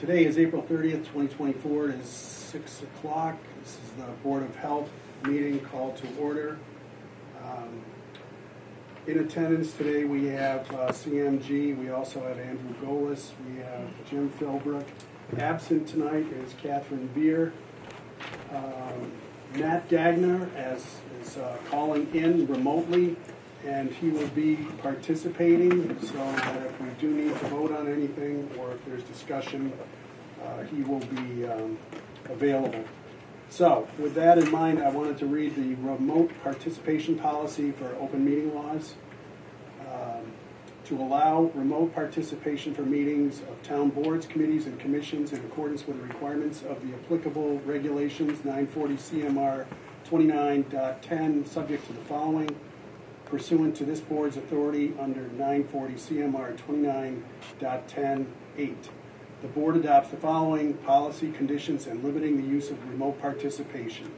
Today is April 30th, 2024. It is 6 o'clock. This is the Board of Health meeting called to order. In attendance today we have CMG. We also have Andrew Golis. We have Jim Philbrook. Absent tonight is Catherine Beer. Matt Gagner is calling in remotely, and he will be participating, so that if we do need to vote on anything or if there's discussion, he will be available. So, with that in mind, I wanted to read the remote participation policy for open meeting laws. To allow remote participation for meetings of town boards, committees, and commissions in accordance with the requirements of the applicable regulations, 940 CMR 29.10, subject to the following. Pursuant to this board's authority under 940 CMR 29.10.8. The board adopts the following policy, conditions, and limiting the use of remote participation.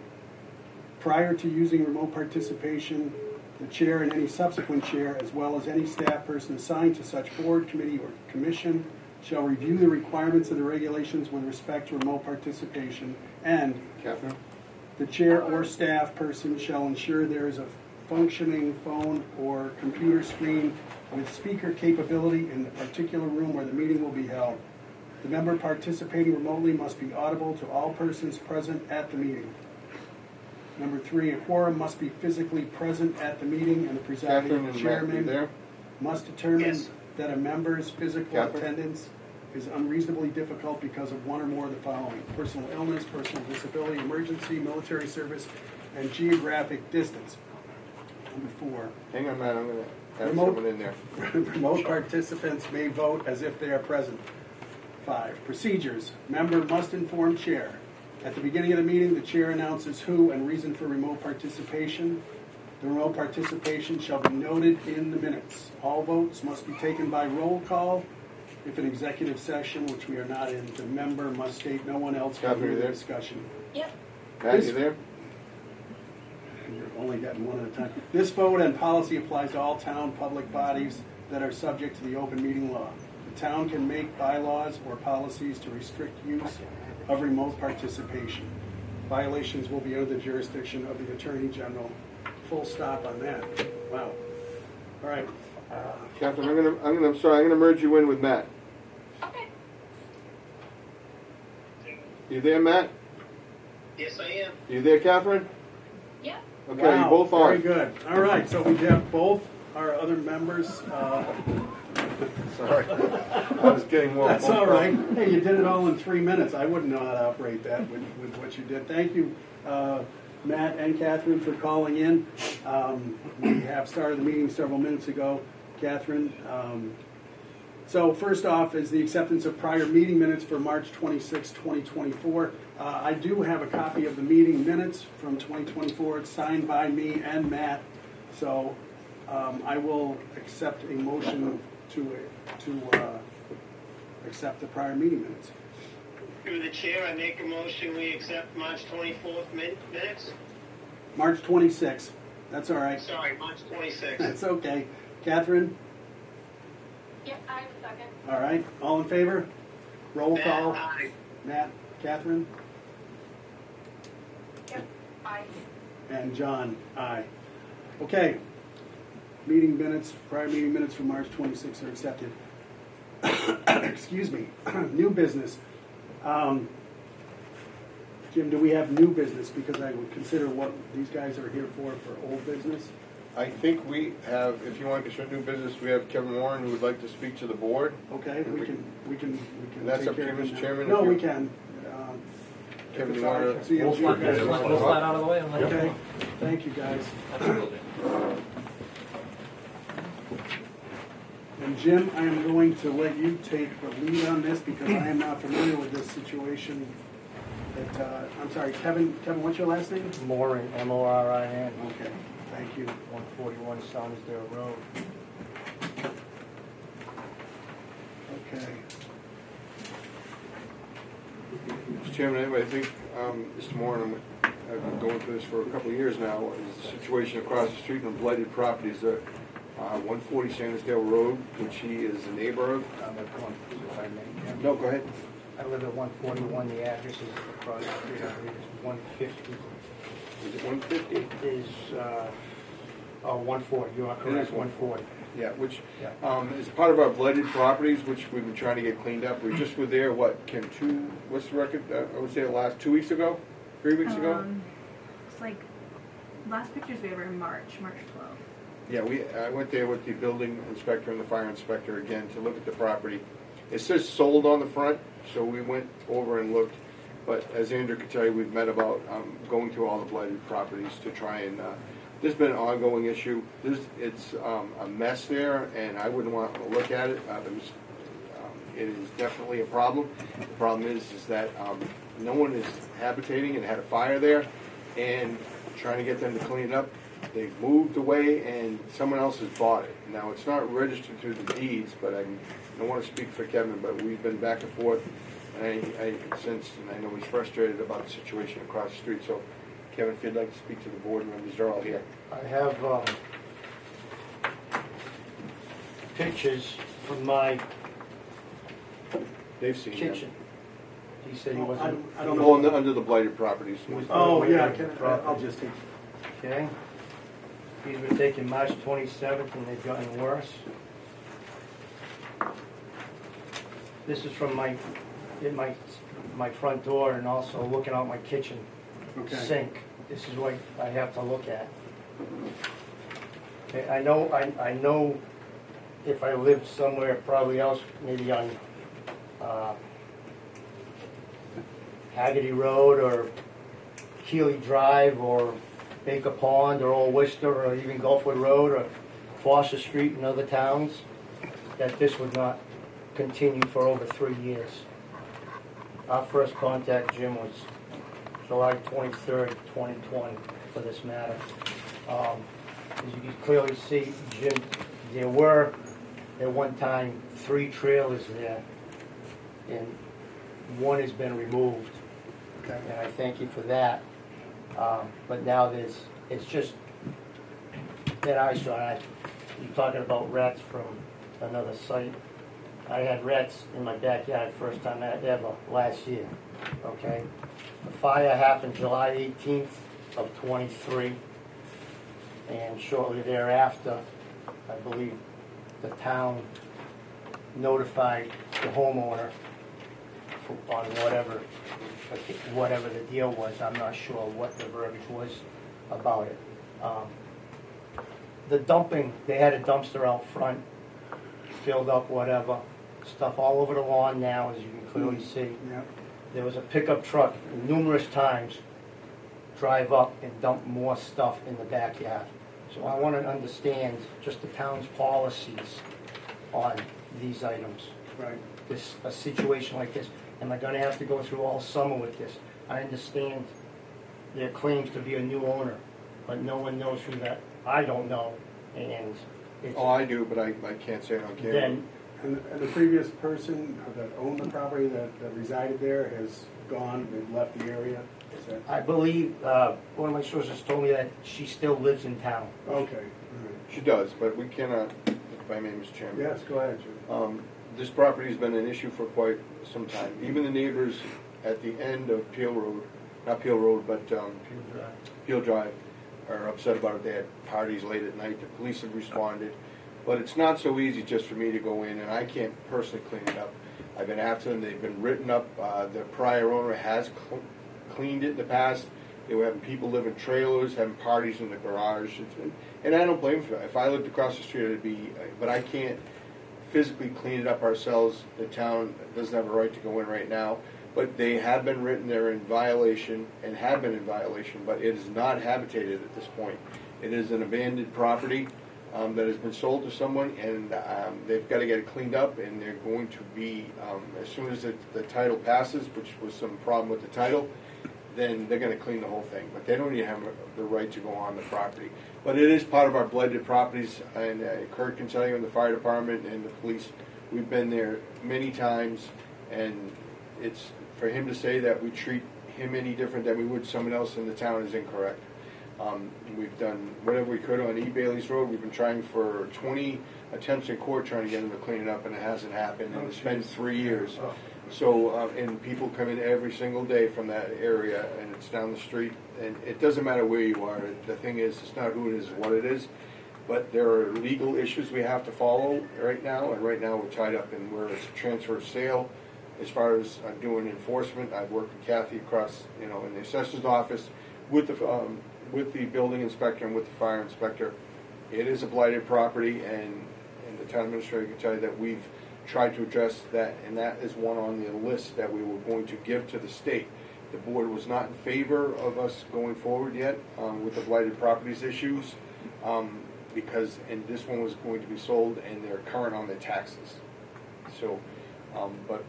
Prior to using remote participation, the chair and any subsequent chair, as well as any staff person assigned to such board, committee, or commission, shall review the requirements of the regulations with respect to remote participation, and Catherine? the chair or staff person shall ensure there is a functioning phone or computer screen with speaker capability in the particular room where the meeting will be held. The member participating remotely must be audible to all persons present at the meeting. Number 3, a quorum must be physically present at the meeting, and the presiding chairman must determine that a member's physical attendance is unreasonably difficult because of one or more of the following: personal illness, personal disability, emergency, military service, and geographic distance. Number 4. Hang on, Matt, I'm going to have someone in there. Remote participants may vote as if they are present. 5. Procedures. Member must inform chair. At the beginning of the meeting, the chair announces who and reason for remote participation. The remote participation shall be noted in the minutes. All votes must be taken by roll call. If an executive session, which we are not in, the member must state no one else can hear the discussion. Yep. Matt, you there? You're only getting one at a time. This vote and policy applies to all town public bodies that are subject to the open meeting law. The town can make bylaws or policies to restrict use of remote participation. Violations will be under the jurisdiction of the Attorney General. Full stop on that. Wow. All right. Catherine, I'm gonna merge you in with Matt. Okay. You there, Matt? Yes, I am. You there, Catherine? Yep. Okay, Wow, you both on. very good. All right, so we have both our other members. Sorry, I was getting more. That's all right. Hey, you did it all in 3 minutes. I wouldn't know how to operate that with what you did. Thank you, Matt and Catherine, for calling in. We have started the meeting several minutes ago. Catherine, so first off is the acceptance of prior meeting minutes for March 26, 2024. I do have a copy of the meeting minutes from 2024. It's signed by me and Matt. So I will accept a motion to accept the prior meeting minutes. Through the chair, I make a motion we accept March 24th minutes. March 26th. That's all right. Sorry, March 26th. That's okay. Catherine? Yep, I have a second. All right. All in favor? Roll call. Matt, aye. Matt, Catherine, Yep, aye. and John. Aye. Okay. Meeting minutes, prior meeting minutes from March 26th are accepted. Excuse me. New business. Jim, do we have new business? Because I would consider what these guys are here for old business. I think we have, if you want to consider new business, we have Kevin Warren who would like to speak to the board. Okay, we can. And that's take up to care you, of it Mr. now. Chairman, No, if we you- can. Kevin, if it's you all wanna- right, CMG, We'll slide guys. out of the way and let you Okay, know. thank you guys. Absolutely. And Jim, I am going to let you take the lead on this because I am not familiar with this situation. I'm sorry, Kevin, what's your last name? Morin, M-O-R-I-N, Okay, thank you. 141 Salisdale Road. Okay. Mr. Chairman, anyway, I think Mr. Moore, I've been going through this for a couple of years now, is the situation across the street on blighted properties, 140 Sandusdale Road, which he is a neighbor of. If I may, Jim. No, go ahead. I live at 141, the address is across the street, I believe it's 150. Is it 150? It is, 140, you are It correct, is 140. Yeah, which Yeah. is part of our blighted properties, which we've been trying to get cleaned up. We just were there, Kim, what's the record? I would say the last 2 weeks ago? 3 weeks ago? It's like, last pictures we were in March 12th. Yeah, I went there with the building inspector and the fire inspector again to look at the property. It says sold on the front, so we went over and looked. But as Andrew could tell you, we've met about going through all the blighted properties to try and, there's been an ongoing issue. It's a mess there, and I wouldn't want to look at it. It is definitely a problem. The problem is that no one is habitating and had a fire there, and trying to get them to clean it up. They've moved away, and someone else has bought it. Now, it's not registered through the deeds, but I don't want to speak for Kevin, but we've been back and forth, and I sensed, and I know he's frustrated about the situation across the street. So, Kevin, if you'd like to speak to the board members, they're all here. I have pictures from my They've seen it. kitchen. He said he wasn't. I don't know. Under the blighted properties. Oh, yeah, I'll just take. Okay. These were taken March 27th, and they've gotten worse. This is from my front door, and also looking out my kitchen Okay. sink. This is what I have to look at. Okay, I know if I lived somewhere probably else, maybe on Haggerty Road or Keeley Drive or Baker Pond or Old Worcester or even Gulfwood Road or Foster Street in other towns, that this would not continue for over 3 years. Our first contact, Jim, was July 23rd, 2020 for this matter. As you can clearly see, Jim, there were at one time 3 trailers there, and one has been removed. Okay. And I thank you for that. But now it's just that I saw. You're talking about rats from another site. I had rats in my backyard first time ever last year. Okay, the fire happened July 18th of 23, and shortly thereafter, I believe the town notified the homeowner on whatever the deal was. I'm not sure what the verbiage was about it. The dumping, they had a dumpster out front, filled up whatever, stuff all over the lawn now, as you can clearly see. Yeah. There was a pickup truck numerous times drive up and dump more stuff in the backyard. So I want to understand just the town's policies on these items. Right. A situation like this, am I going to have to go through all summer with this? I understand there claims to be a new owner, but no one knows who that. I don't know, and it's. Oh, I do, but I can't say it on camera. Then And the previous person that owned the property that resided there has gone, they've left the area? Is that? I believe one of my sources told me that she still lives in town. Okay. All right. She does, but we cannot, if I may, Mr. Chairman. Yes, go ahead, Jim. This property's been an issue for quite some time. Even the neighbors at the end of Peel Road, not Peel Road, but Peel Drive, are upset about it. They had parties late at night. The police have responded. But it's not so easy just for me to go in, and I can't personally clean it up. I've been after them. They've been written up. The prior owner has cleaned it in the past. They were having people live in trailers, having parties in the garage. And I don't blame them for that. If I lived across the street, it'd be, but I can't physically clean it up ourselves. The town doesn't have a right to go in right now. But they have been written, they're in violation, and have been in violation, but it is not habitated at this point. It is an abandoned property that has been sold to someone, and they've got to get it cleaned up, and they're going to be, as soon as the title passes, which was some problem with the title, then they're going to clean the whole thing. But they don't even have the right to go on the property. But it is part of our blighted properties, and Kurt can tell you, in the fire department and the police, we've been there many times, and it's for him to say that we treat him any different than we would someone else in the town is incorrect. We've done whatever we could on E. Bailey's Road. We've been trying for 20 attempts in court trying to get him to clean it up, and it hasn't happened, and it's been 3 years. So, and people come in every single day from that area, and it's down the street, and it doesn't matter where you are. The thing is, it's not who it is, what it is, but there are legal issues we have to follow right now, and right now we're tied up in where it's a transfer of sale. As far as doing enforcement, I've worked with Kathy across, in the assessor's office, with the building inspector and with the fire inspector. It is a blighted property, and the town administrator can tell you that we've tried to address that, and that is one on the list that we were going to give to the state. The board was not in favor of us going forward yet with the blighted properties issues, because this one was going to be sold and they're current on their taxes. So, but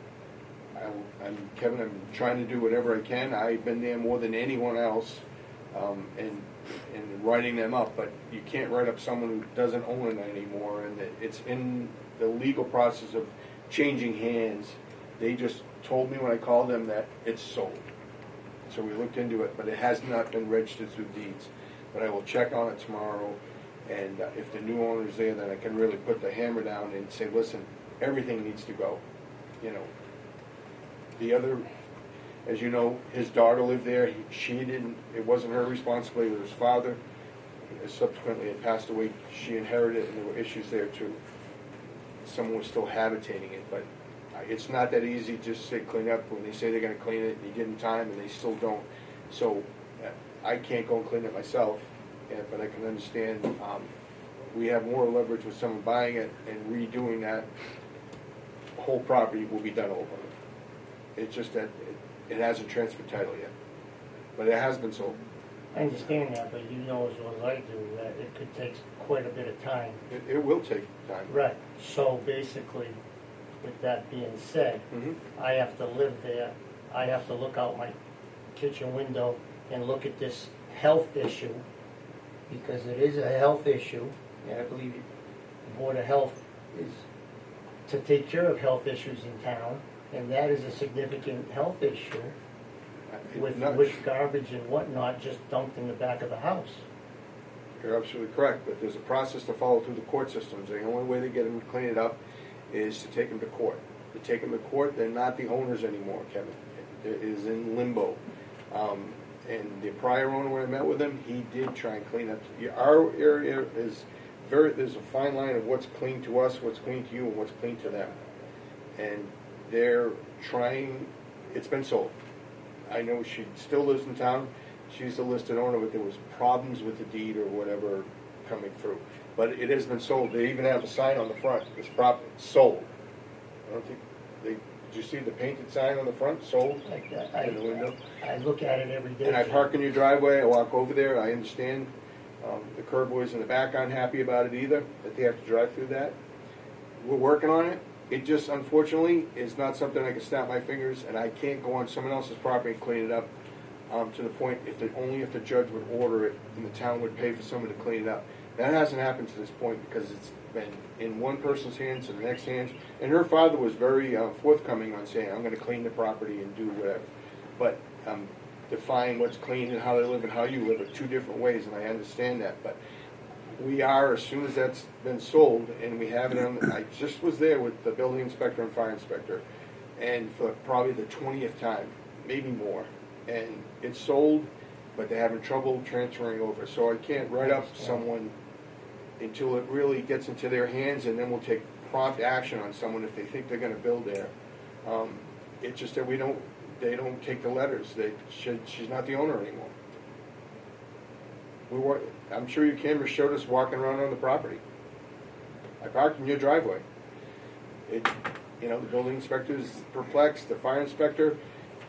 Kevin, I'm trying to do whatever I can. I've been there more than anyone else, and writing them up, but you can't write up someone who doesn't own it anymore, and it's in the legal process of changing hands. They just told me when I called them that it's sold. So we looked into it, but it has not been registered through deeds. But I will check on it tomorrow, and if the new owner's there, then I can really put the hammer down and say, listen, everything needs to go. The other, as you know, his daughter lived there. It wasn't her responsibility, it was his father. Subsequently, it passed away. She inherited it, and there were issues there too. Someone was still habitating it, but it's not that easy just to say clean up when they say they're going to clean it and you give them time and they still don't. So I can't go and clean it myself, but I can understand we have more leverage with someone buying it and redoing that. Whole property will be done over. It's just that it hasn't transferred title yet, but it has been sold. I understand that, but you know as well as I do that it could take quite a bit of time. It will take time. Right. So basically, with that being said, I have to live there. I have to look out my kitchen window and look at this health issue, because it is a health issue, and I believe the Board of Health is to take care of health issues in town, and that is a significant health issue with garbage and whatnot just dumped in the back of the house. You're absolutely correct, but there's a process to follow through the court systems. The only way to get them to clean it up is to take them to court. To take them to court, they're not the owners anymore, Kevin. It is in limbo. And the prior owner, when I met with him, he did try and clean up. Our area is there's a fine line of what's clean to us, what's clean to you, and what's clean to them. And they're trying, it's been sold. I know she still lives in town. She's the listed owner, but there was problems with the deed or whatever coming through. But it has been sold. They even have a sign on the front. This property sold. I don't think did you see the painted sign on the front? Sold in the window. I look at it every day. And I park in your driveway. I walk over there. I understand. The curb boys in the back aren't happy about it either, that they have to drive through that. We're working on it. It just, unfortunately, is not something I can snap my fingers, and I can't go on someone else's property and clean it up to the point only if the judge would order it and the town would pay for someone to clean it up. That hasn't happened to this point because it's been in one person's hands and the next hands. And her father was very forthcoming on saying, I'm going to clean the property and do whatever. But define what's clean and how they live and how you live are two different ways, and I understand that. But we are, as soon as that's been sold, and we have it on, I just was there with the building inspector and fire inspector, and for probably the 20th time, maybe more. And it's sold, but they're having trouble transferring over. So I can't write up someone until it really gets into their hands, and then we'll take prompt action on someone if they think they're going to build there. It's just that they don't take the letters. She's not the owner anymore. I'm sure your camera showed us walking around on the property. I parked in your driveway. The building inspector is perplexed. The fire inspector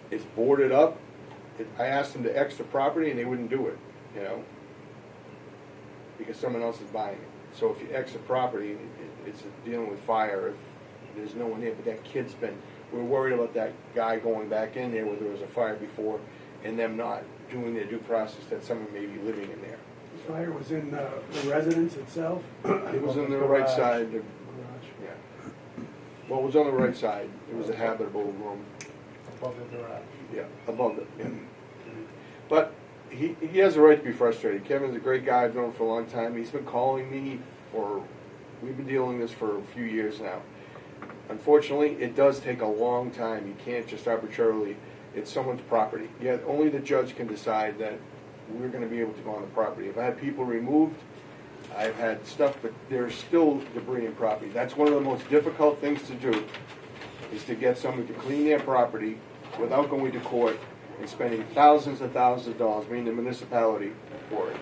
is boarded up. I asked them to X the property, and they wouldn't do it, because someone else is buying it. So if you X the property, it's dealing with fire if there's no one there. But that kid's we're worried about that guy going back in there where there was a fire before and them not doing their due process, that someone may be living in there. The fire was in the residence itself? It was on the right side. Yeah. Well, it was on the right side. It was a habitable room. Above the garage. Yeah, above it. Yeah. But he has a right to be frustrated. Kevin's a great guy. I've known him for a long time. He's been calling me we've been dealing with this for a few years now. Unfortunately, it does take a long time. You can't just arbitrarily, it's someone's property. Yet only the judge can decide that we're gonna be able to go on the property. If I had people removed, I've had stuff, but there's still debris in property. That's one of the most difficult things to do, is to get someone to clean their property without going to court and spending thousands and thousands of dollars, meaning the municipality, for it.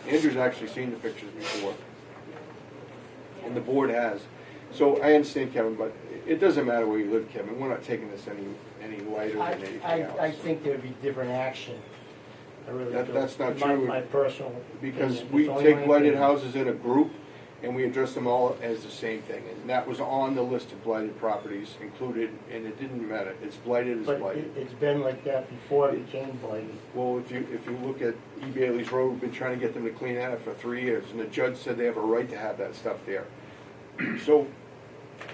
Andrew's actually seen the pictures before, and the board has. So I understand, Kevin, but it doesn't matter where you live, Kevin. We're not taking this any lighter than anything else. I think there'd be different action. I really do. That's not My- true. My personal Because opinion. we It's only take my blighted opinion. houses in a group, and we address them all as the same thing. And that was on the list of blighted properties included, and it didn't matter. It's blighted as But blighted. it's been like that before it became blighted. Well, if you look at E. Bailey's Road, we've been trying to get them to clean that up for 3 years, and the judge said they have a right to have that stuff there. So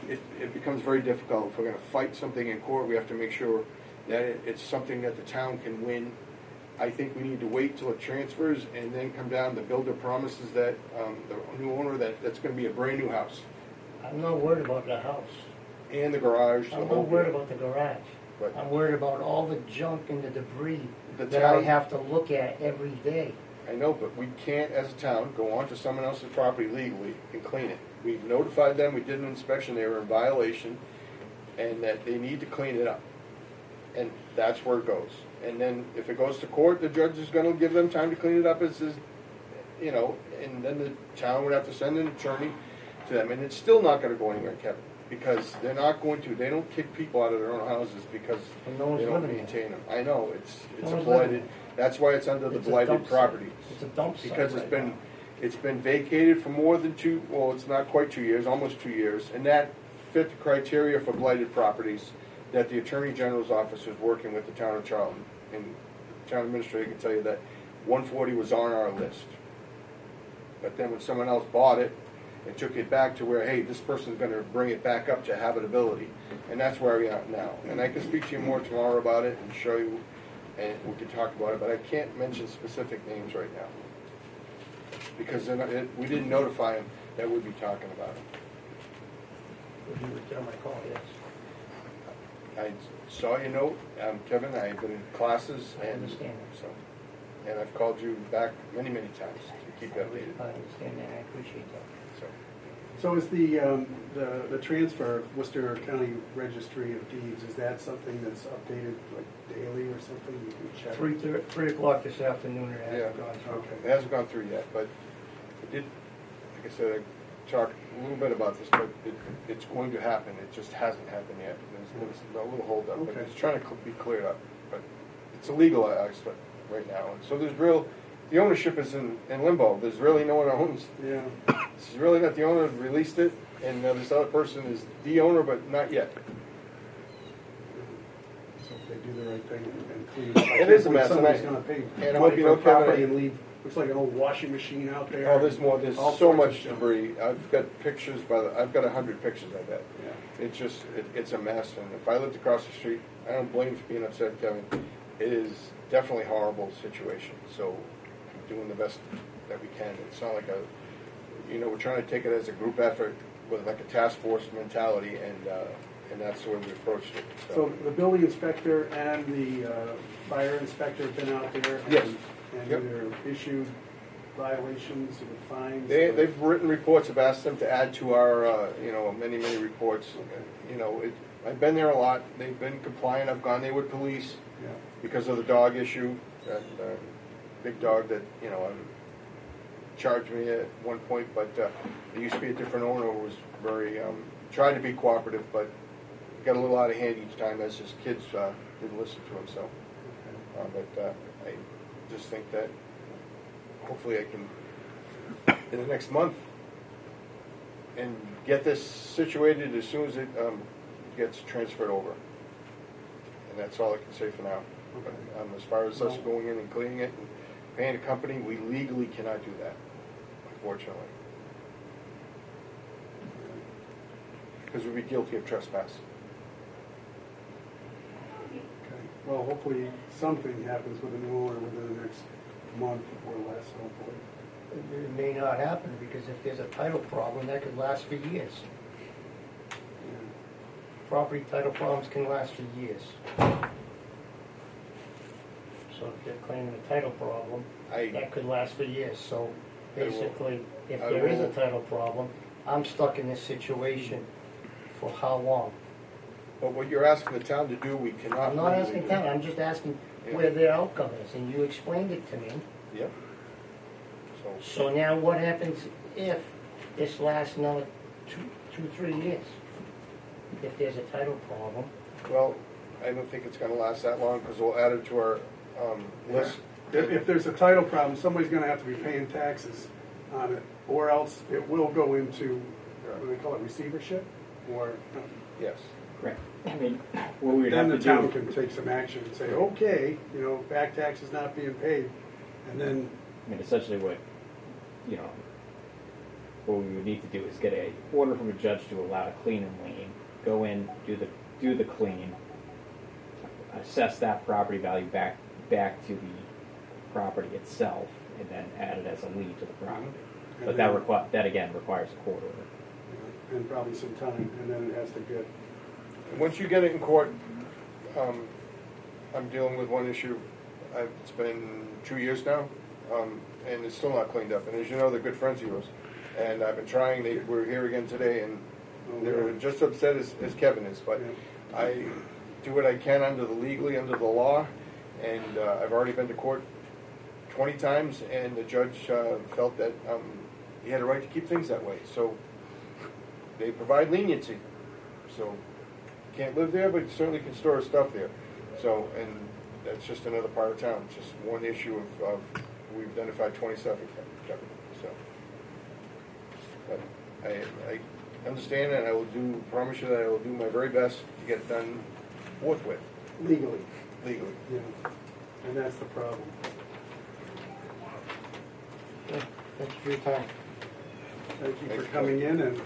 it becomes very difficult. If we're gonna fight something in court, we have to make sure that it's something that the town can win. I think we need to wait till it transfers and then come down. The builder promises that, the new owner, that's gonna be a brand new house. I'm not worried about the house. And the garage. the I'm whole not worried bit. about the garage. But I'm worried about all the junk and the debris The that I town- have to look at every day. I know, but we can't, as a town, go onto someone else's property legally and clean it. We've notified them, we did an inspection, they were in violation, and that they need to clean it up. And that's where it goes. And then if it goes to court, the judge is gonna give them time to clean it up as, you know, and then the town would have to send an attorney to them. And it's still not gonna go anywhere, Kevin, because they're not going to, they don't kick people out of their own houses because And no one's they don't living there. maintain them. I know, it's No a one's blighted, living that's why it's under the It's a blighted dump site. properties. It's a dump site Because right now. it's been vacated for more than it's not quite 2 years, almost 2 years, and that fit the criteria for blighted properties that the Attorney General's office was working with the town of Charlton. And the town administrator can tell you that 140 was on our list. But then when someone else bought it and took it back to where, hey, this person's gonna bring it back up to habitability, and that's where we are now. And I can speak to you more tomorrow about it and show you, and we can talk about it, but I can't mention specific names right now. Because they're not, we didn't notify them that we'd be talking about it. Would you return my call? Yes. I saw your note, Kevin, I've been in classes I and understand. so, and I've called you back many, many times to keep you updated, I understand that. I appreciate that. so. So is the transfer of Worcester County Registry of Deeds, is that something that's updated like daily or something? You can check? 3 o'clock this afternoon. It Yeah. hasn't gone through. Okay. It hasn't gone through yet, but it did, like I said, I talked a little bit about this, but it's going to happen, it just hasn't happened yet. There's a little holdup, but Okay. it's trying to be cleared up, but it's illegal, I expect, right now. And so the ownership is in limbo, there's really no one owns. Yeah. This is really not the owner who released it, and this other person is the owner, but not yet. So if they do the right thing and clean it up. It is a mess, and Somebody's gonna pay and I money hope you for know, Kevin, property and leave, looks like an old washing machine out there. Oh, there's more, there's All so sorts of much junk. debris. I've got pictures I've got 100 pictures, I bet. Yeah. It's just, it's a mess, and if I lived across the street, I don't blame you for being upset, Kevin. It is definitely a horrible situation, so I'm doing the best that we can. It's not like we're trying to take it as a group effort with like a task force mentality, and that's the way we approached it. So the building inspector and the fire inspector have been out there? Yes. And Yep. either issued violations with fines? They've written reports, I've asked them to add to our, many, many reports. I've been there a lot, they've been compliant, I've gone there with police Yeah. because of the dog issue, that big dog that, charged me at one point, but there used to be a different owner who was very, tried to be cooperative, but got a little out of hand each time as his kids didn't listen to him, so. But I just think that hopefully I can, in the next month, and get this situated as soon as it gets transferred over. And that's all I can say for now. But, as far as us going in and cleaning it and paying a company, we legally cannot do that, unfortunately. Because we'd be guilty of trespass. Okay. Well, hopefully something happens with the new owner within the next month or less, hopefully. It may not happen because if there's a title problem, that could last for years. Yeah. property title problems can last for years. So if they're claiming a title problem, that could last for years. So basically, if there is a title problem, I'm stuck in this situation for how long? But what you're asking the town to do, we cannot. I'm not legally asking do. town, I'm just asking Yeah. where their outcome is, and you explained it to me. Yep. So now what happens if this lasts another 3 years? If there's a title problem? Well, I don't think it's gonna last that long, because we'll add it to our, list. If there's a title problem, somebody's gonna have to be paying taxes on it, or else it will go into, what do they call it, receivership? Or, Yes. Correct. I mean, what we'd then have the to town do, can take some action and say, okay, back tax is not being paid, and then, I mean, essentially what we would need to do is get a order from a judge to allow to clean and lien, go in, do the clean, assess that property value back to the property itself, and then add it as a lien to the property. And But then- that again requires a court order. and probably some time, and then it has to get, Once you get it in court, I'm dealing with one issue. It's been 2 years now, and it's still not cleaned up. And as you know, they're good friends of yours. And I've been trying, we're here again today, and they're just upset as Kevin is. But Yeah. I do what I can under the law, and I've already been to court 20 times, and the judge felt that he had a right to keep things that way. So they provide leniency. So can't live there, but you certainly can store stuff there. So, and that's just another part of town. Just one issue of we've identified 27, Kevin. So, but I understand, and I will promise you that I will do my very best to get it done forthwith, legally, legally. and that's the problem. Yeah, thank you for your time. Thank you for Thanks, coming in, and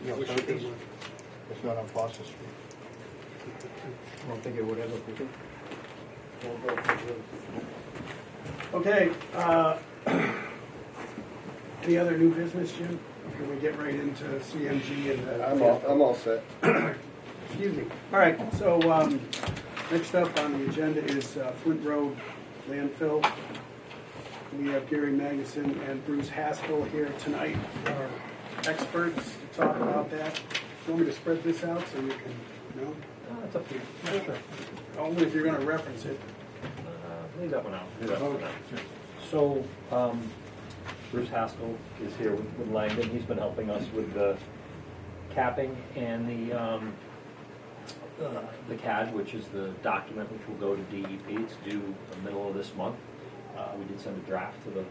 No, I wish you thank good you. luck. It's not on Foster Street. I don't think it would ever be. Okay, any other new business, Jim? Can we get right into CMG and? I'm all set. Excuse me. All right, so next up on the agenda is Flint Road landfill. We have Gary Magnuson and Bruce Haskell here tonight, our experts to talk about that. Do you want me to spread this out so you can know? It's up to you. Sure. Only if you're going to reference it. Leave that one out. Leave that one Okay. out. So, Bruce Haskell is here with Langdon. He's been helping us with the capping and the CAD, which is the document which will go to DEP. It's due the middle of this month. We did send a draft to the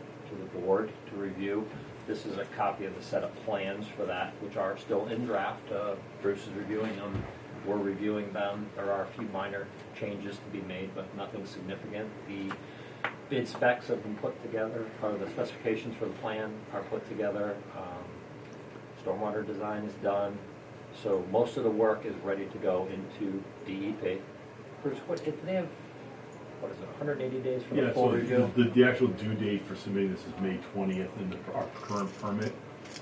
board to review. This is a copy of the set of plans for that, which are still in draft. Bruce is reviewing them. We're reviewing them. There are a few minor changes to be made, but nothing significant. The bid specs have been put together, or the specifications for the plan are put together. Stormwater design is done. So most of the work is ready to go into DEP. Bruce, if they have, what is it, 180 days for the Yeah, full so review? the actual due date for submitting this is May 20th, and our current permit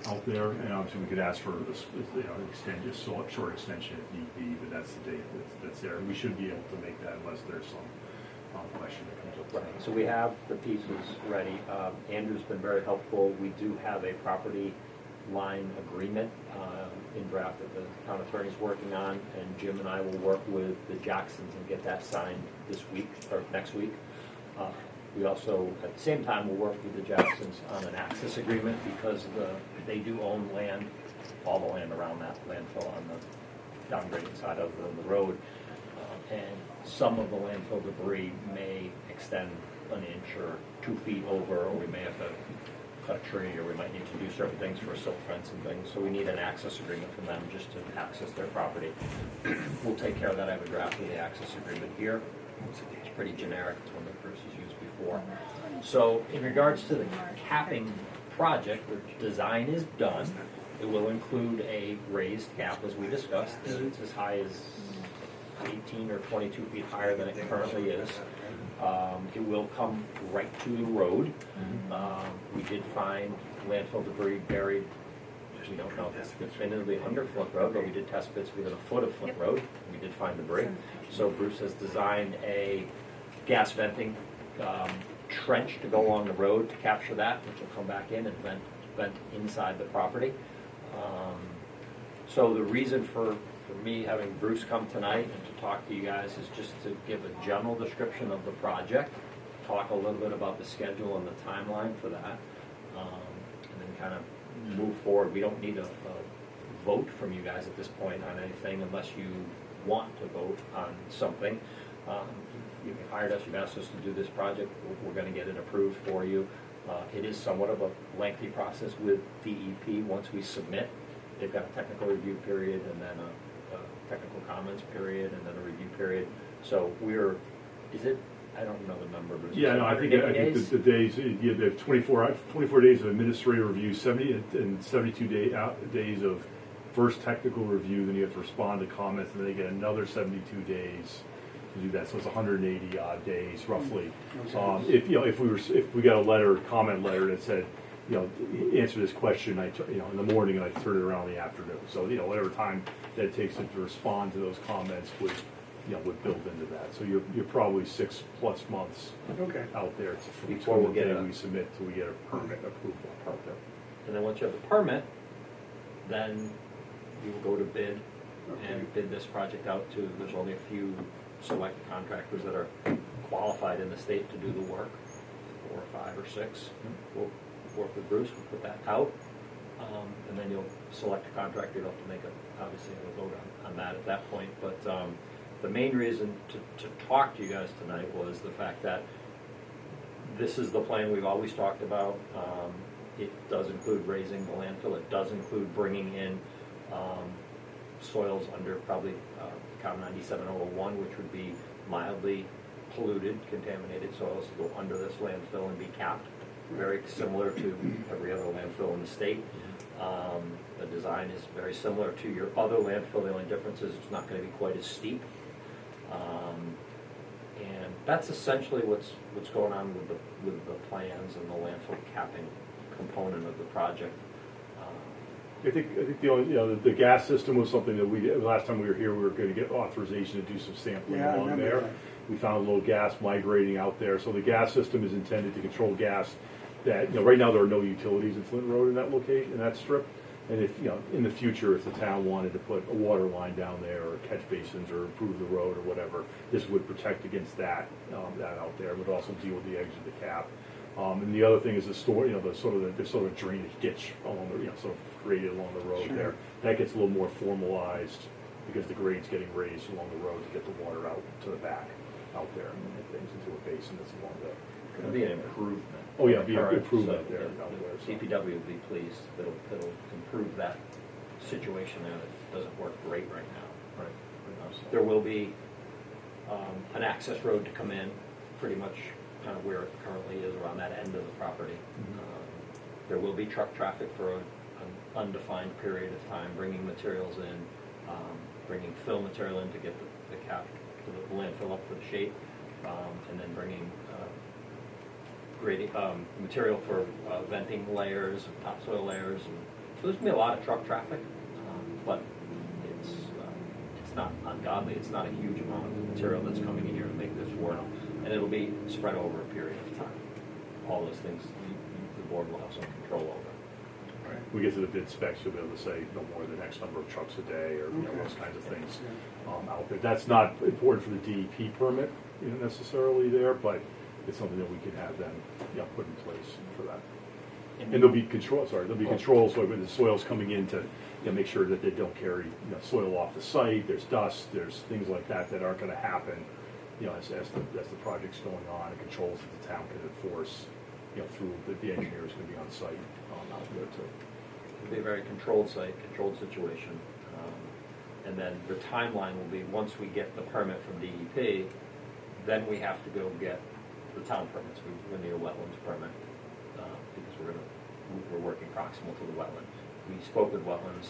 out there, and obviously we could ask for just short extension if need be, but that's the date that's there. We should be able to make that unless there's some question that comes up. Right, so we have the pieces ready. Andrew's been very helpful. We do have a property line agreement in draft that the town attorney's working on, and Jim and I will work with the Jacksons and get that signed this week or next week. We also, at the same time, will work with the Jacksons on an access agreement because they do own land, all the land around that landfill on the downgrading side of the road. And some of the landfill debris may extend an inch or 2 feet over, or we may have to cut a tree, or we might need to do certain things for a silt fence and things. So we need an access agreement from them just to access their property. We'll take care of that. I have a draft of the access agreement here. It's pretty generic. It's one that Bruce has used before. So in regards to the capping project, the design is done. It will include a raised cap, as we discussed. It's as high as 18 or 22 feet higher than it currently is. It will come right to the road. We did find landfill debris buried We don't know if it's definitively under Flint Road, but we did test bits within a foot of Flint Road. We did find debris. So Bruce has designed a gas venting trench to go along the road to capture that, which will come back in and vent inside the property. So the reason for me having Bruce come tonight and to talk to you guys is just to give a general description of the project, talk a little bit about the schedule and the timeline for that, and then kind of move forward. We don't need a vote from you guys at this point on anything unless you want to vote on something. You've hired us, you've asked us to do this project, we're going to get it approved for you. It is somewhat of a lengthy process with DEP. Once we submit, they've got a technical review period and then a technical comments period and then a review period. So I don't know the number, but Yeah, no, I think the days, you have 24 days of administrative review, 70 and 72 days of first technical review, then you have to respond to comments, and then they get another 72 days to do that. So it's 180 odd days roughly. If we got a comment letter that said, answer this question, in the morning, and I turn it around in the afternoon. So whatever time that it takes to respond to those comments would build into that. So you're probably 6+ months Okay. out there Before we get we submit till we get a permit approval. And then once you have the permit, then you will go to bid and bid this project out to, there's only a few select contractors that are qualified in the state to do the work, 4 or 5 or 6. We'll work with Bruce, we'll put that out, and then you'll select a contractor. You'll have to make obviously a vote on that at that point. But the main reason to talk to you guys tonight was the fact that this is the plan we've always talked about. It does include raising the landfill. It does include bringing in soils under probably COM 97001, which would be mildly polluted, contaminated soils to go under this landfill and be capped. Very similar to every other landfill in the state. The design is very similar to your other landfill. The only difference is it's not going to be quite as steep. And that's essentially what's going on with the plans and the landfill capping component of the project. I think the only, the gas system was something that last time we were here, we were going to get authorization to do some sampling Yeah, I along remember there. that. We found a little gas migrating out there. So the gas system is intended to control gas that, right now there are no utilities in Flint Road in that location, in that strip. And if, in the future, if the town wanted to put a water line down there or catch basins or improve the road or whatever, this would protect against that out there. It would also deal with the edge of the cap. And the other thing is the store, the sort of drainage ditch along the, sort of created along the road there. That gets a little more formalized because the grade's getting raised along the road to get the water out to the back out there and things into a basin that's along the. It'll be an improvement. Oh yeah, be an Correct. improvement So, there. yeah, out there, so. DPW will be pleased. It'll improve that situation there that doesn't work great right now. Right. There will be an access road to come in, pretty much kind of where it currently is, around that end of the property. There will be truck traffic for an undefined period of time, bringing materials in, bringing fill material in to get the cap, the landfill up to the shape, and then bringing grading material for venting layers, topsoil layers. And so there's going to be a lot of truck traffic, but it's not ungodly. It's not a huge amount of material that's coming in here to make this work, and it'll be spread over a period of time. All those things the board will have some control over. Right. We get to the bid specs, you'll be able to say no more than X number of trucks a day or those kinds of things out there. That's not important for the DEP permit necessarily there, but it's something that we can have them put in place for that. And there'll be controls so when the soil's coming in to make sure that they don't carry soil off the site. There's dust, there's things like that aren't going to happen as the project's going on, and controls that the town can enforce through the engineers going to be on site out there too. It'll be a very controlled site, controlled situation. And then the timeline will be, once we get the permit from DEP, then we have to go get the town permits. We need a wetlands permit because we're working proximal to the wetland. We spoke with wetlands.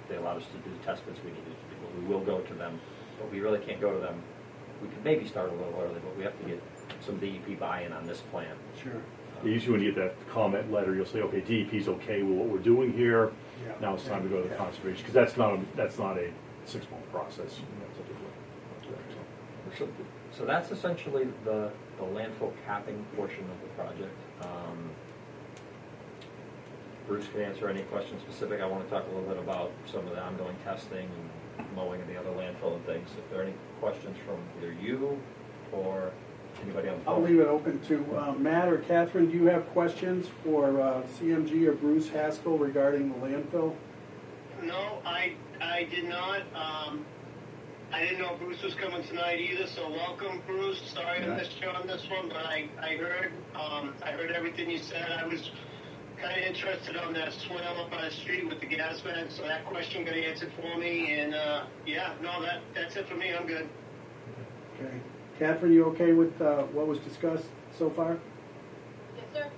They allowed us to do the test bits we needed to do. We will go to them, but we really can't go to them. We could maybe start a little early, but we have to get some DEP buy-in on this plan. Sure. Usually when you get that comment letter, you'll say, okay, DEP's okay with what we're doing here. Yeah. Now it's time to go to Yeah. conservation, because that's not a 6-month process. So that's essentially the landfill capping portion of the project. Bruce can answer any questions specific. I want to talk a little bit about some of the ongoing testing and mowing of the other landfill and things. If there are any questions from either you or anybody on the phone. I'll leave it open to Matt or Catherine. Do you have questions for CMG or Bruce Haskell regarding the landfill? No, I did not. I didn't know Bruce was coming tonight either, so welcome, Bruce. Sorry I missed you on this one, but I heard everything you said. I was kind of interested on that swale up on the street with the gas vent, so that question got answered for me. And yeah, no, that's it for me. I'm good. Okay. Catherine, you okay with what was discussed so far? Yes, sir.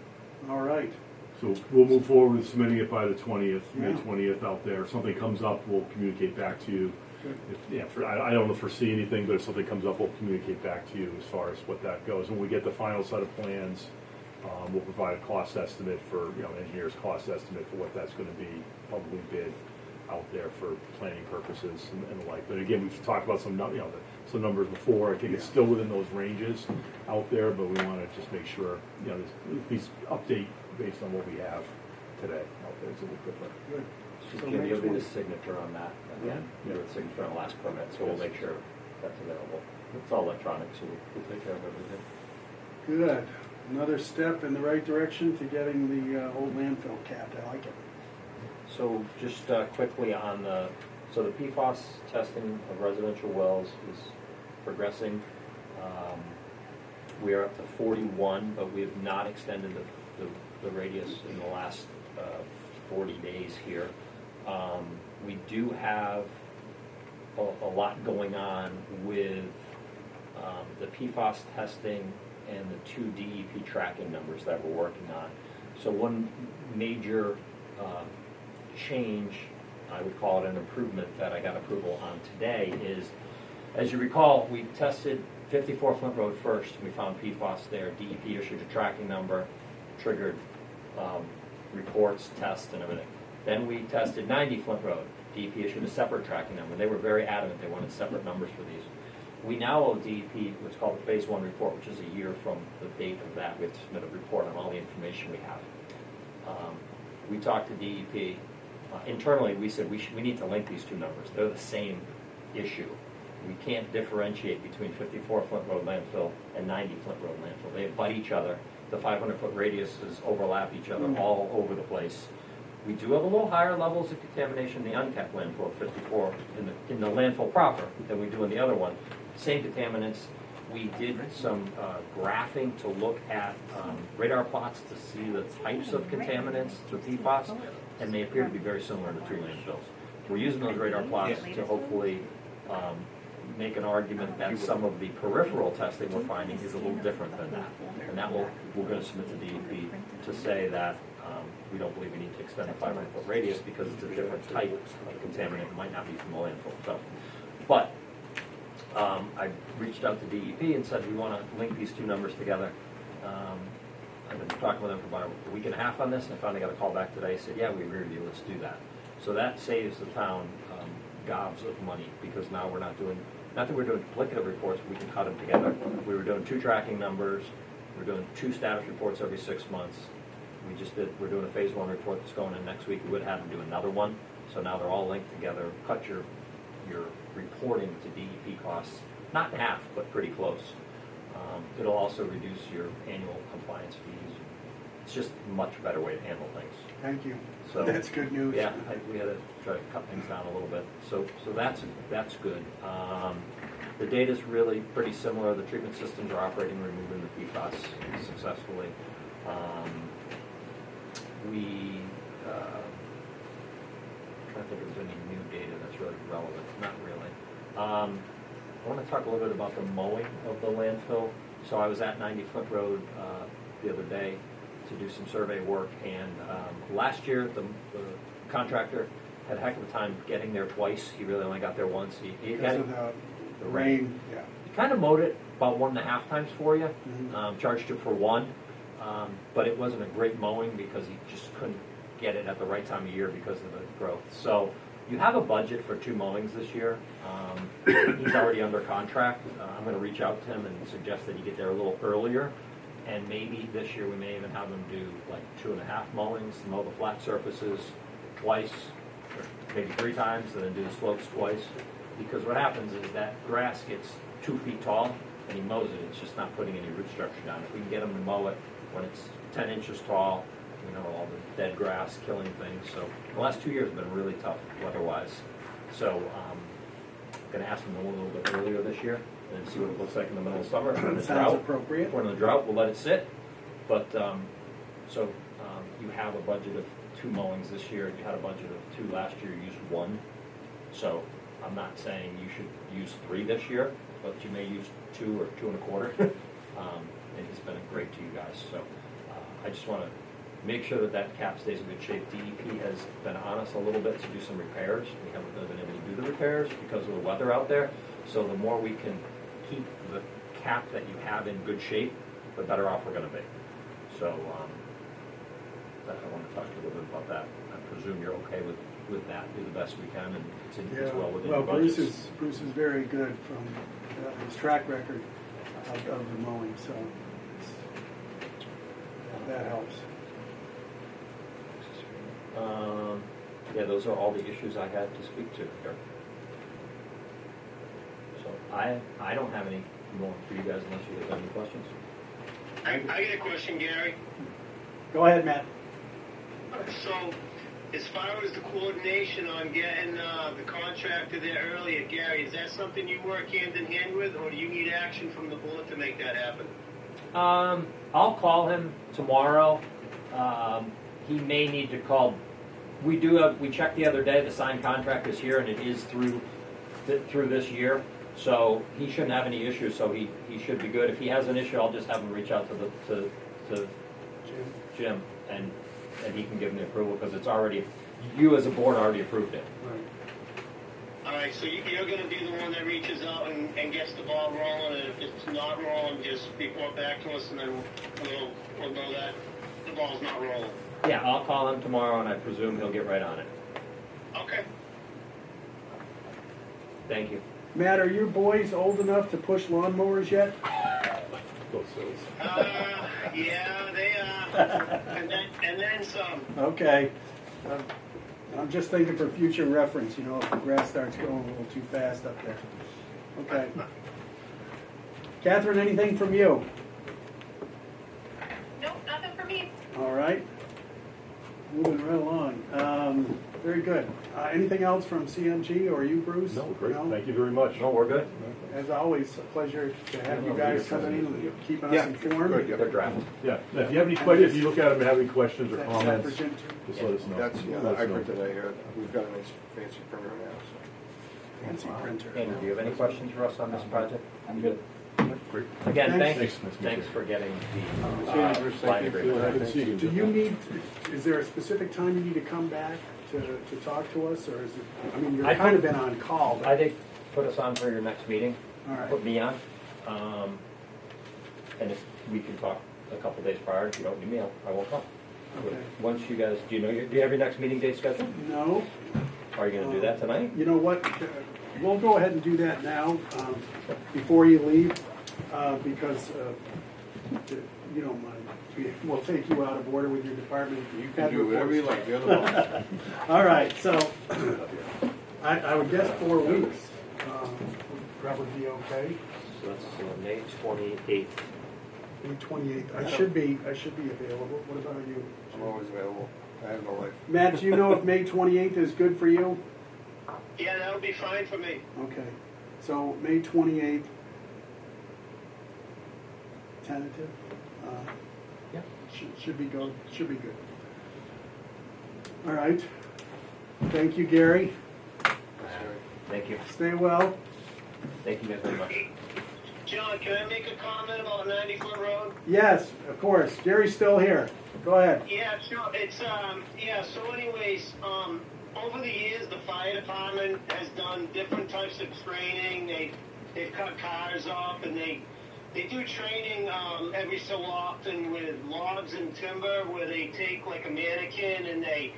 All right. So we'll move forward with submitting it by the 20th, May Yeah. 20th out there. If something comes up, we'll communicate back to you. Good. I don't foresee anything, but if something comes up, we'll communicate back to you as far as what that goes. When we get the final set of plans, we'll provide a cost estimate for, engineer's cost estimate for what that's going to be publicly bid out there for planning purposes and the like. But again, we've talked about some numbers before. I think it's still within those ranges out there, but we want to just make sure, these update based on what we have today out there. It's a little different. Good. So So Jim, next you'll be one. the signature on that. Again, you're the signature on the last permit, so we'll make sure that's available. It's all electronic, so we'll take care of everything. Good. Another step in the right direction to getting the old landfill capped. I like it. So just quickly on the PFAS testing of residential wells is progressing. We are up to 41, but we have not extended the radius in the last 40 days here. We do have a lot going on with the PFAS testing and the 2 DEP tracking numbers that we're working on. So one major change, I would call it an improvement that I got approval on today is, as you recall, we tested 54 Flint Road first. We found PFAS there. DEP issued a tracking number, triggered reports, tests, and everything. Then we tested 90 Flint Road. DEP issued a separate tracking number. They were very adamant. They wanted separate numbers for these. We now owe DEP what's called the Phase 1 report, which is a year from the date of that. We have to submit a report on all the information we have. We talked to DEP. Internally, we said we need to link these two numbers. They're the same issue. We can't differentiate between 54 Flint Road landfill and 90 Flint Road landfill. They butt each other. The 500-foot radiuses overlap each other all over the place. We do have a little higher levels of contamination in the uncapped landfill, 54, in the landfill proper, than we do in the other one. Same contaminants. We did some graphing to look at radar plots to see the types of contaminants to PFAS, and they appear to be very similar to 2 landfills. We're using those radar plots to hopefully make an argument that some of the peripheral testing we're finding is a little different than that. And that we're going to submit to DEP to say that we don't believe we need to extend the 500-foot radius because it's a different type of contaminant. It might not be from the landfill. So, but I reached out to DEP and said we want to link these two numbers together. I've been talking with them for about a week and a half on this, and I finally got a call back today. Said, yeah, we agree with you. Let's do that. So that saves the town gobs of money because now we're not that we're doing duplicative reports, we can cut them together. We were doing 2 tracking numbers. We're doing 2 status reports every 6 months. We're doing a Phase 1 report that's going in next week. We would have to do another one. So now they're all linked together. Cut your reporting to DEP costs, not in half, but pretty close. It'll also reduce your annual compliance fees. It's just a much better way to handle things. Thank you. So That's good news. Yeah, we had to try to cut things down a little bit. So that's good. The data's really pretty similar. The treatment systems are operating, removing the PFAS successfully. I'm trying to think if there's any new data that's really relevant. Not really. I want to talk a little bit about the mowing of the landfill. So I was at 90 Flint Road the other day to do some survey work, and last year the contractor had a heck of a time getting there twice. He really only got there once. He Because had of the rain. Yeah. he kind of mowed it about 1.5 times for you. Mhm. Charged you for one. but it wasn't a great mowing because he just couldn't get it at the right time of year because of the growth. So you have a budget for 2 mowings this year. He's already under contract. I'm going to reach out to him and suggest that he get there a little earlier. And maybe this year we may even have him do like 2.5 mowings, mow the flat surfaces twice, or maybe 3 times, and then do the slopes twice. Because what happens is that grass gets 2 feet tall and he mows it. It's just not putting any root structure down. If we can get him to mow it when it's 10 inches tall, you know, all the dead grass killing things. So the last 2 years have been really tough weather-wise. So I'm going to ask him to mow a little bit earlier this year and see what it looks like in the middle of summer. When the Sounds drought, appropriate. if we're in the drought, we'll let it sit. But you have a budget of 2 mowings this year. You had a budget of 2 last year. You used 1. So I'm not saying you should use 3 this year, but you may use 2 or 2 1/4. And he's been great to you guys. So I just want to make sure that that cap stays in good shape. DEP has been on us a little bit to do some repairs. We haven't really been able to do the repairs because of the weather out there. So the more we can keep the cap that you have in good shape, the better off we're going to be. So I want to talk to you a little bit about that. I presume you're okay with that. Do the best we can and continue as well within Well, your budgets. Bruce is very good from his track record of the mowing, so that helps. Yeah, those are all the issues I had to speak to here. So I don't have any more for you guys unless you guys have any questions. I got a question, Gary. Go ahead, Matt. So, as far as the coordination on getting the contractor there earlier, Gary, is that something you work hand in hand with, or do you need action from the board to make that happen? I'll call him tomorrow. He may need to call. We checked the other day. The signed contract is here, and it is through this year. So he shouldn't have any issues. So he should be good. If he has an issue, I'll just have him reach out to Jim, and he can give him the approval because it's already, you as a board already approved it. Right. All right, so you're going to be the one that reaches out and gets the ball rolling, and if it's not rolling, just report back to us, and then we'll know that the ball's not rolling. Yeah, I'll call him tomorrow, and I presume he'll get right on it. Okay. Thank you. Matt, are your boys old enough to push lawnmowers yet? Yeah, they are. And then some. Okay. I'm just thinking for future reference, you know, if the grass starts going a little too fast up there. Okay. Catherine, anything from you? Nope, nothing for me. All right. Moving right along. Very good. Anything else from CMG or you, Bruce? No, great, thank you very much. No, we're good. As always, a pleasure to have you guys coming in and keeping us informed. good, yeah. They're drafted. Yeah, if you have any questions, if you look at them and have any questions or Is that for comments, Jim too? just let us know. That's, Let I us know. printed that here. We've got a nice fancy printer now, so. Fancy printer. Andrew, do you have any questions for us on this project? I'm good. Great. Again, Thanks. Thanks, nice to meet thanks you. for getting the Bruce, thank line you. agreement. Good to see you. Do you need, is there a specific time you need to come back to talk to us, or is it, I mean, I you've kind of think- been on call, I but, think put us on for your next meeting. all right. Put me on. And if we can talk a couple days prior, if you don't need me, I won't come. Okay. Once you guys, do you have your next meeting date scheduled? No, Are you going to do that tonight? you know what, we'll go ahead and do that now, before you leave, because, you don't mind. We'll take you out of order with your department. You've got Do whatever you reports. like, you're the boss. All right, so I would guess 4 weeks would probably be okay. So that's May 28th. May 28th. I should be available. What about you? I'm always available. I have no life. Matt, do you know if May 28th is good for you? Yeah, that'll be fine for me. Okay. So May 28th, tentative. Yeah. Should be good. Should be good. All right. Thank you, Gary. Thank you. Stay well. Thank you guys very much. John, can I make a comment about 90-foot road? Yes, of course. Gary's still here. Go ahead. Yeah, sure. It's yeah. So, anyways, over the years, the fire department has done different types of training. They've cut cars off, and they they do training every so often with logs and timber, where they take like a mannequin and they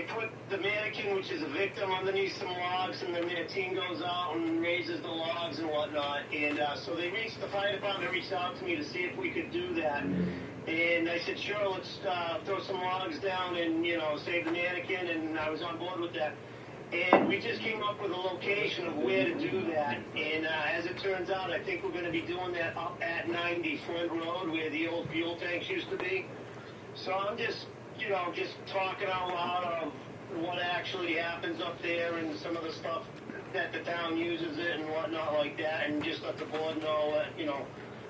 put the mannequin, which is a victim, underneath some logs, and then their team goes out and raises the logs and whatnot. And so the fire department reached out to me to see if we could do that. And I said, sure, let's throw some logs down and, save the mannequin, and I was on board with that. And we just came up with a location of where to do that. And as it turns out, I think we're going to be doing that up at 90 Flint Road, where the old fuel tanks used to be. So I'm just talking out loud of what actually happens up there and some of the stuff that the town uses it and whatnot like that, and just let the board know that,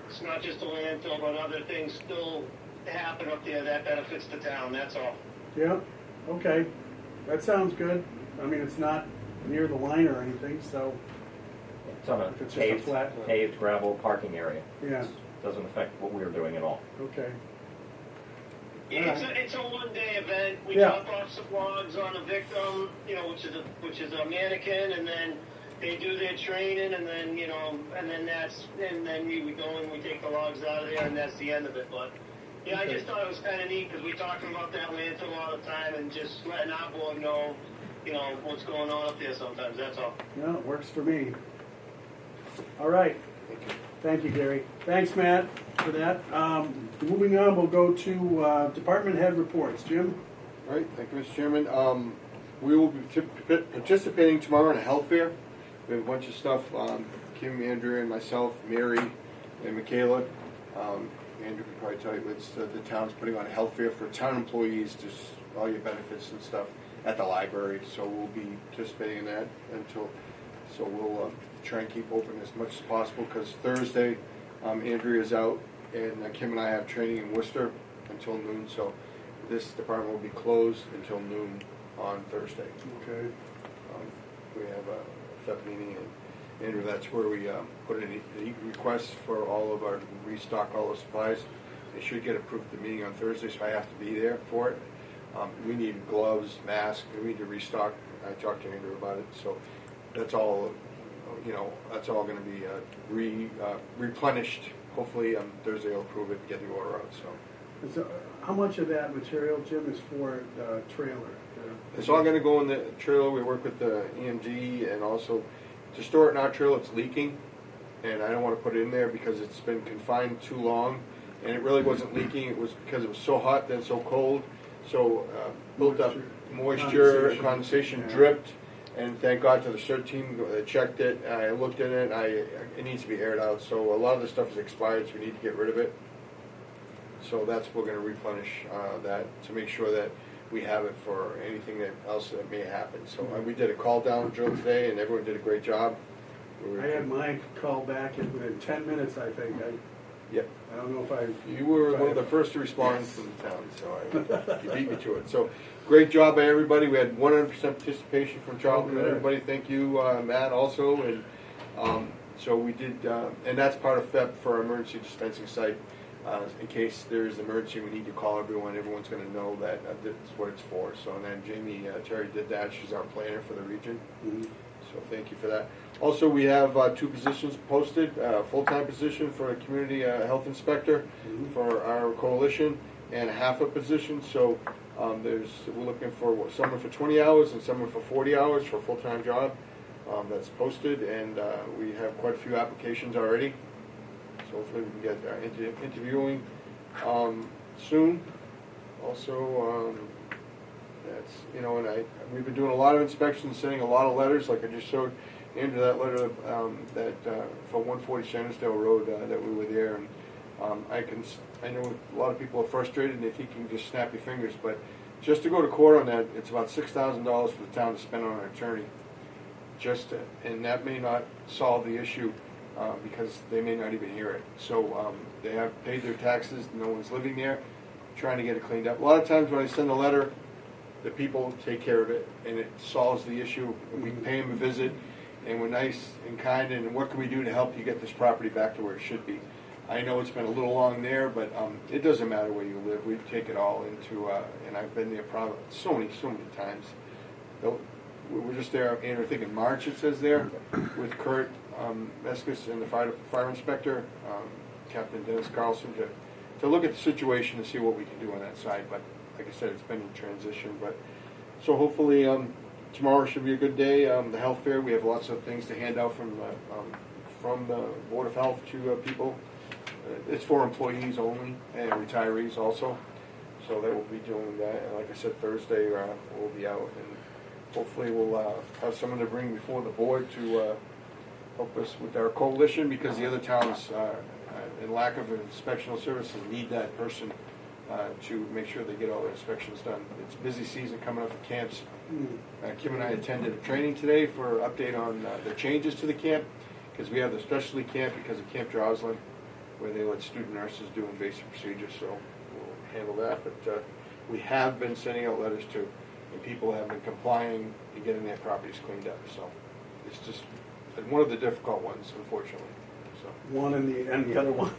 it's not just a landfill, but other things still happen up there that benefits the town, that's all. Yeah, okay, that sounds good. I mean, it's not near the line or anything, so, It's on a If it's just a flat- paved gravel parking area. yeah, Doesn't affect what we were doing at all. okay. Yeah, it's a one-day event. We Yeah. drop off some logs on a victim, which is a mannequin, and then they do their training, and then and then we go and we take the logs out of there, and that's the end of it. But yeah, I just thought it was kind of neat because we're talking about that landfill all the time, and just letting our board know, what's going on up there sometimes. That's all. No, it works for me. All right. Thank you, Gary. Thanks, Matt, for that. Moving on, we'll go to department head reports. Jim? All right, thank you, Mr. Chairman. We will be participating tomorrow in a health fair. We have a bunch of stuff. Kim, Andrea, and myself, Mary, and Michaela. Andrew can probably tell you, it's the town's putting on a health fair for town employees, just all your benefits and stuff at the library. So we'll be participating in that so we'll try and keep open as much as possible, because Thursday, Andrea's out, and Kim and I have training in Worcester until noon, so this department will be closed until noon on Thursday. Okay. We have a FEP meeting, and Andrew, that's where we put in the requests for all of our, restock all the supplies. They should get approved at the meeting on Thursday, so I have to be there for it. We need gloves, masks, we need to restock. I talked to Andrew about it, so that's all, that's all going to be replenished. Hopefully Thursday will approve it and get the order out. So How much of that material, Jim, is for the trailer? it's all going to go in the trailer. We work with the EMD, and also to store it in our trailer, it's leaking, and I don't want to put it in there because it's been confined too long, and it really wasn't leaking. It was because it was so hot, then so cold, so built up moisture, condensation Yeah. dripped. And thank God to the CERT team that checked it. I looked at it. It needs to be aired out. So a lot of the stuff is expired, so we need to get rid of it. So that's we're going to replenish that to make sure that we have it for anything else that may happen. So we did a call down drill today, and everyone did a great job. I had mine called back within 10 minutes, I think. Yep. I don't know if I... You were one of the first to respond from the town, so you beat me to it. So great job by everybody. We had 100% participation from Charlton. Good. Everybody, thank you, Matt, also. And so we did, and that's part of FEP for our emergency dispensing site. In case there is an emergency, we need to call everyone. Everyone's going to know that that's what it's for. So, and then Jamie Terry did that. She's our planner for the region. Mhm. So thank you for that. Also, we have 2 positions posted, full-time position for a community health inspector for our coalition, and half a position. So we're looking for someone for 20 hours and someone for 40 hours for a full-time job. That's posted, and we have quite a few applications already. So hopefully we can get interviewing soon. Also, that's, and we've been doing a lot of inspections, sending a lot of letters, like I just showed Andrew that letter for 140 Shenandoah Road that we were there, and I know a lot of people are frustrated and they think you can just snap your fingers, but just to go to court on that, it's about $6,000 for the town to spend on an attorney. And that may not solve the issue because they may not even hear it. So they have paid their taxes, no one's living there, trying to get it cleaned up. A lot of times when I send a letter, the people take care of it, and it solves the issue. We pay them a visit, and we're nice and kind, and what can we do to help you get this property back to where it should be? I know it's been a little long there, but it doesn't matter where you live. We take it all into, and I've been there probably so many times. We're just there, and I think in March it says there, with Kurt Meskis and the fire inspector. Captain Dennis Carlson to look at the situation and see what we can do on that side. But like I said, it's been in transition. But so hopefully tomorrow should be a good day. The health fair, we have lots of things to hand out from the Board of Health to people. It's for employees only and retirees also. So they will be doing that. And like I said, Thursday we'll be out, and hopefully we'll have someone to bring before the board to help us with our coalition, because the other towns, in lack of inspectional services, need that person to make sure they get all their inspections done. It's busy season coming up for camps. Kim and I attended a training today for update on the changes to the camp, because we have the specialty camp because of Camp Joslin, where they let student nurses do invasive procedures, so we'll handle that. But we have been sending out letters to, and people have been complying to getting their properties cleaned up. So it's just one of the difficult ones, unfortunately. So One and the other one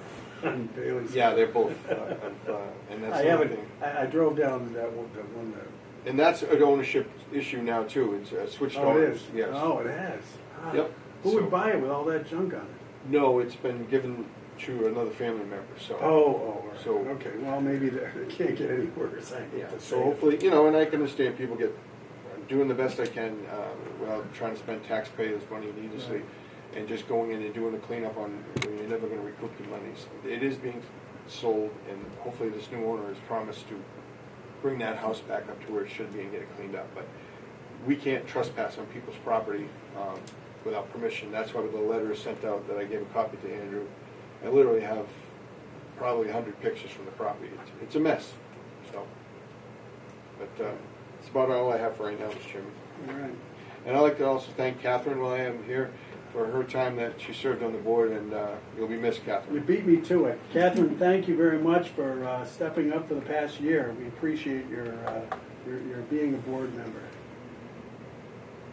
on Bailey's. yeah, they're both, and that's I the other haven't. thing. I drove down that one there. And that's an ownership issue now too. It's switched Oh, it owners. is? Yes. Oh, it has. Ah. Yep. Who So- would buy it with all that junk on it? No, it's been given to another family member. So. Oh, So- okay. Well, maybe it can't get any worse. I hate Yeah. to say So it. hopefully, and I can understand people get doing the best I can without trying to spend taxpayers' money needlessly, Right. and just going in and doing the cleanup on. You're never going to recoup the money. So it is being sold, and hopefully this new owner has promised to bring that house back up to where it should be and get it cleaned up. But we can't trespass on people's property without permission. That's why the letter is sent out that I gave a copy to Andrew. I literally have probably 100 pictures from the property. It's a mess. So, but it's about all I have for right now, Mr. Chairman. All right. And I'd like to also thank Catherine while I am here for her time that she served on the board, and you'll be missed, You Catherine. beat me to it. Catherine, thank you very much for stepping up for the past year. We appreciate your being a board member.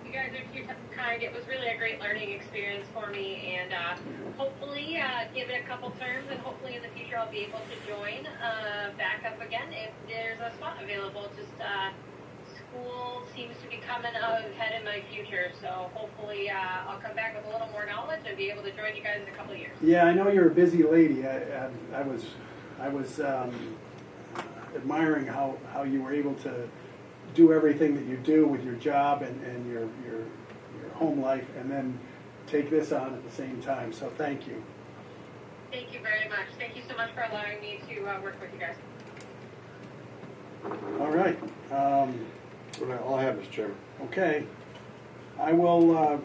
You guys are too kind. It was really a great learning experience for me, and hopefully give it a couple terms, and hopefully in the future I'll be able to join back up again if there's a spot available. Just school seems to be coming ahead in my future, so hopefully I'll come back with a little more knowledge and be able to join you guys in a couple of years. Yeah, I know you're a busy lady. I was admiring how you were able to do everything that you do with your job and your home life, and then take this on at the same time. So thank you. Thank you very much. Thank you so much for allowing me to work with you guys. All right. All I have, Mr. Chairman. Okay. I will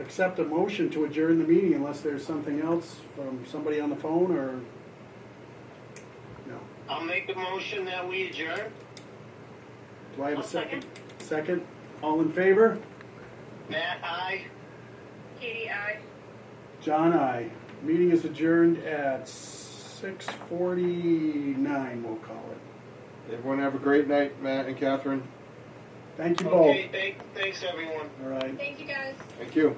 accept a motion to adjourn the meeting unless there's something else from somebody on the phone or no. I'll make the motion that we adjourn. Do I have a I'll second? Second. All in favor? Matt, aye. Katie, aye. John, aye. Meeting is adjourned at 6:49, we'll call it. Everyone have a great night, Matt and Catherine. Thank you both. Okay, thanks everyone. All right. Thank you guys. Thank you.